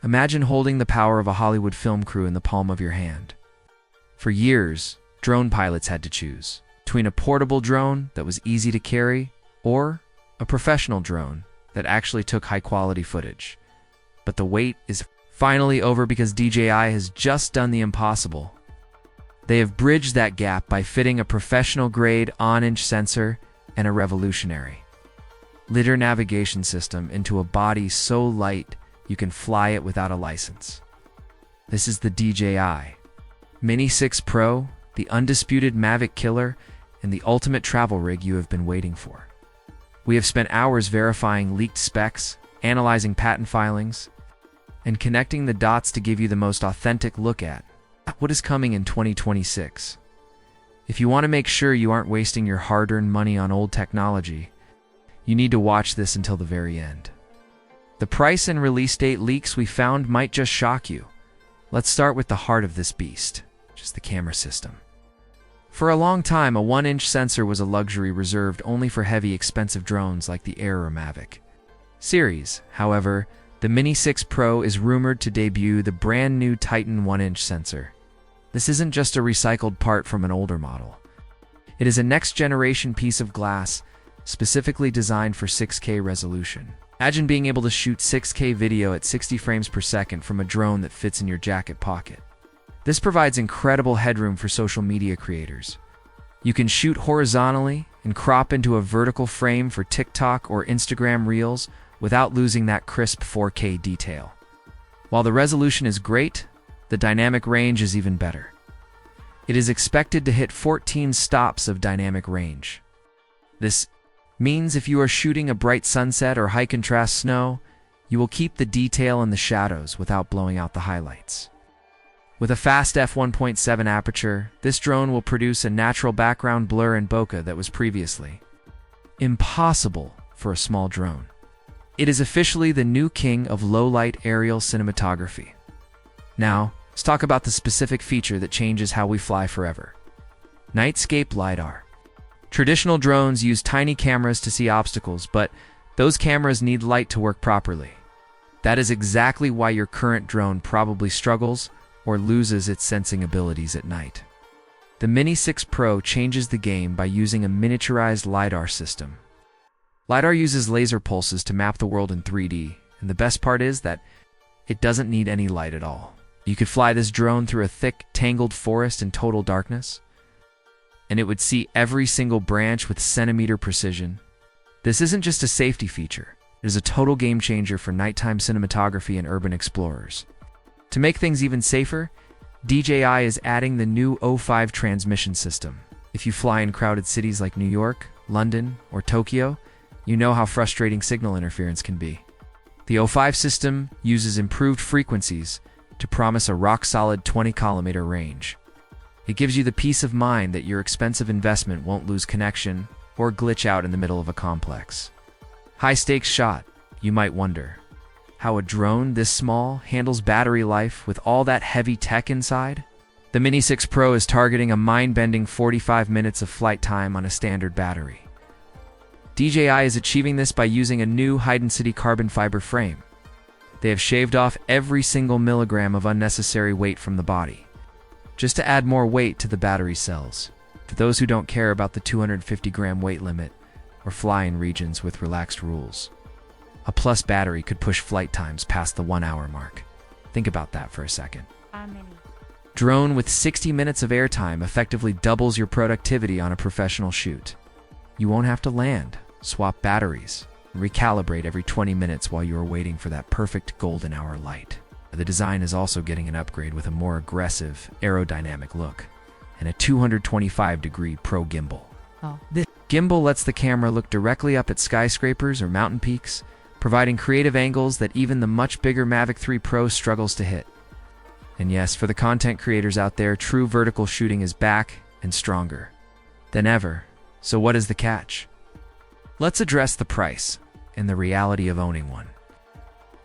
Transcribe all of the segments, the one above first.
Imagine holding the power of a Hollywood film crew in the palm of your hand. For years, drone pilots had to choose between a portable drone that was easy to carry or a professional drone that actually took high-quality footage. But the wait is finally over because DJI has just done the impossible. They have bridged that gap by fitting a professional-grade on-inch sensor and a revolutionary LiDAR navigation system into a body so light you can fly it without a license. This is the DJI Mini 6 Pro, the undisputed Mavic killer, and the ultimate travel rig you have been waiting for. We have spent hours verifying leaked specs, analyzing patent filings, and connecting the dots to give you the most authentic look at what is coming in 2026. If you want to make sure you aren't wasting your hard-earned money on old technology, you need to watch this until the very end. The price and release date leaks we found might just shock you. Let's start with the heart of this beast, which is the camera system. For a long time, a 1-inch sensor was a luxury reserved only for heavy, expensive drones like the Air or Mavic series. However, the Mini 6 Pro is rumored to debut the brand new Titan 1-inch sensor. This isn't just a recycled part from an older model. It is a next-generation piece of glass specifically designed for 6K resolution. Imagine being able to shoot 6K video at 60 frames per second from a drone that fits in your jacket pocket. This provides incredible headroom for social media creators. You can shoot horizontally and crop into a vertical frame for TikTok or Instagram Reels without losing that crisp 4K detail. While the resolution is great, the dynamic range is even better. It is expected to hit 14 stops of dynamic range. This means if you are shooting a bright sunset or high-contrast snow, you will keep the detail in the shadows without blowing out the highlights. With a fast f1.7 aperture, this drone will produce a natural background blur and bokeh that was previously impossible for a small drone. It is officially the new king of low-light aerial cinematography. Now, let's talk about the specific feature that changes how we fly forever. Nightscape LiDAR. Traditional drones use tiny cameras to see obstacles, but those cameras need light to work properly. That is exactly why your current drone probably struggles or loses its sensing abilities at night. The Mini 6 Pro changes the game by using a miniaturized LiDAR system. LiDAR uses laser pulses to map the world in 3D, and the best part is that it doesn't need any light at all. You could fly this drone through a thick, tangled forest in total darkness, and it would see every single branch with centimeter precision. This isn't just a safety feature, it is a total game changer for nighttime cinematography and urban explorers. To make things even safer, DJI is adding the new O5 transmission system. If you fly in crowded cities like New York, London, or Tokyo, you know how frustrating signal interference can be. The O5 system uses improved frequencies to promise a rock-solid 20-kilometer range. It gives you the peace of mind that your expensive investment won't lose connection or glitch out in the middle of a complex high-stakes shot. You might wonder how a drone this small handles battery life with all that heavy tech inside. The Mini 6 Pro is targeting a mind-bending 45 minutes of flight time on a standard battery. DJI is achieving this by using a new high-density carbon fiber frame. They have shaved off every single milligram of unnecessary weight from the body, just to add more weight to the battery cells. For those who don't care about the 250-gram weight limit or fly in regions with relaxed rules, a plus battery could push flight times past the 1-hour mark. Think about that for a second. Drone with 60 minutes of airtime effectively doubles your productivity on a professional shoot. You won't have to land, swap batteries, and recalibrate every 20 minutes while you are waiting for that perfect golden hour light. The design is also getting an upgrade with a more aggressive, aerodynamic look and a 225-degree Pro gimbal. This gimbal lets the camera look directly up at skyscrapers or mountain peaks, providing creative angles that even the much bigger Mavic 3 Pro struggles to hit. And yes, for the content creators out there, true vertical shooting is back and stronger than ever. So what is the catch? Let's address the price and the reality of owning one.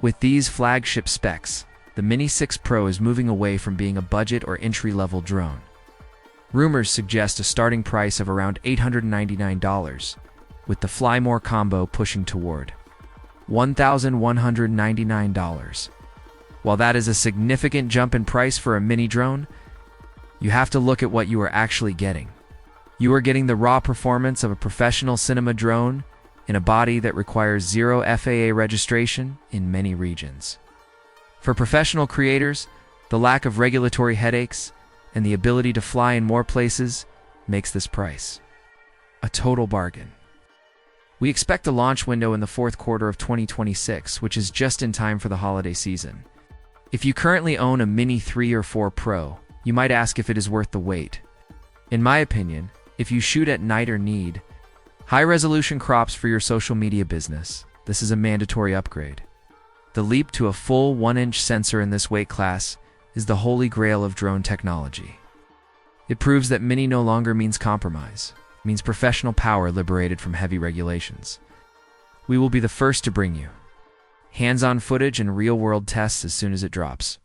With these flagship specs, the Mini 6 Pro is moving away from being a budget or entry-level drone. Rumors suggest a starting price of around $899, with the Fly More combo pushing toward $1,199. While that is a significant jump in price for a mini drone, you have to look at what you are actually getting. You are getting the raw performance of a professional cinema drone in a body that requires zero FAA registration in many regions. For professional creators, the lack of regulatory headaches and the ability to fly in more places makes this price a total bargain. We expect a launch window in the fourth quarter of 2026, which is just in time for the holiday season. If you currently own a Mini 3 or 4 Pro, you might ask if it is worth the wait. In my opinion, if you shoot at night or need high-resolution crops for your social media business, this is a mandatory upgrade. The leap to a full 1-inch sensor in this weight class is the holy grail of drone technology. It proves that Mini no longer means compromise. It means professional power liberated from heavy regulations. We will be the first to bring you hands-on footage and real-world tests as soon as it drops.